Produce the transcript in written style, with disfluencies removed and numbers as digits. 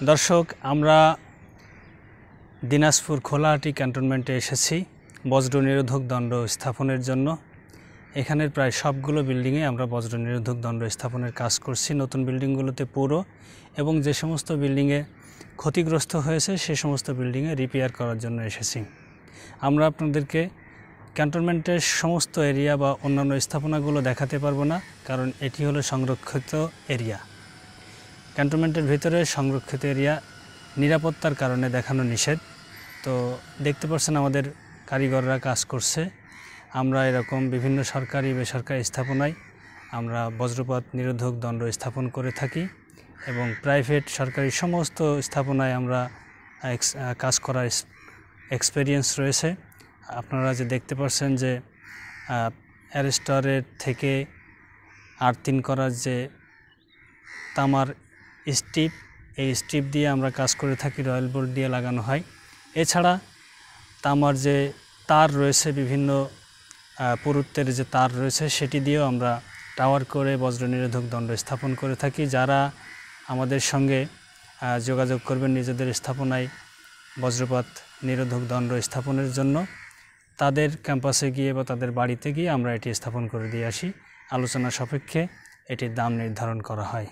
দর্শক, আমরা দিনাজপুর খোলাহাটি ক্যান্টনমেন্টে এসেছি বজ্র নিরোধক দণ্ড স্থাপনের জন্য। এখানের প্রায় সবগুলো বিল্ডিংয়ে আমরা বজ্র নিরোধক দণ্ড স্থাপনের কাজ করছি। নতুন বিল্ডিংগুলোতে পুরো এবং যে সমস্ত বিল্ডিংয়ে ক্ষতিগ্রস্ত হয়েছে সে সমস্ত বিল্ডিংয়ে রিপেয়ার করার জন্য এসেছি। আমরা আপনাদেরকে ক্যান্টনমেন্টের সমস্ত এরিয়া বা অন্যান্য স্থাপনাগুলো দেখাতে পারবো না, কারণ এটি হলো সংরক্ষিত এরিয়া। ক্যান্টনমেন্টের ভিতরে সংরক্ষিত এরিয়া নিরাপত্তার কারণে দেখানো নিষেধ। তো দেখতে পাচ্ছেন আমাদের কারিগররা কাজ করছে। আমরা এরকম বিভিন্ন সরকারি বেসরকারি স্থাপনায় আমরা বজ্রপাত নিরোধক দণ্ড স্থাপন করে থাকি এবং প্রাইভেট সরকারি সমস্ত স্থাপনায় আমরা কাজ করার এক্সপেরিয়েন্স রয়েছে। আপনারা যে দেখতে পাচ্ছেন যে অ্যারেস্টরের থেকে আর্থিং করার যে তামার স্ট্রিপ, এই স্ট্রিপ দিয়ে আমরা কাজ করে থাকি, রয়্যাল বোল্ট দিয়ে লাগানো হয়। এছাড়া তামার যে তার রয়েছে, বিভিন্ন পুরুত্বের যে তার রয়েছে, সেটি দিয়েও আমরা টাওয়ার করে বজ্র নিরোধক দণ্ড স্থাপন করে থাকি। যারা আমাদের সঙ্গে যোগাযোগ করবেন নিজেদের স্থাপনায় বজ্রপাত নিরোধক দণ্ড স্থাপনের জন্য, তাদের ক্যাম্পাসে গিয়ে বা তাদের বাড়িতে গিয়ে আমরা এটি স্থাপন করে দিয়ে আসি। আলোচনা সাপেক্ষে এটির দাম নির্ধারণ করা হয়।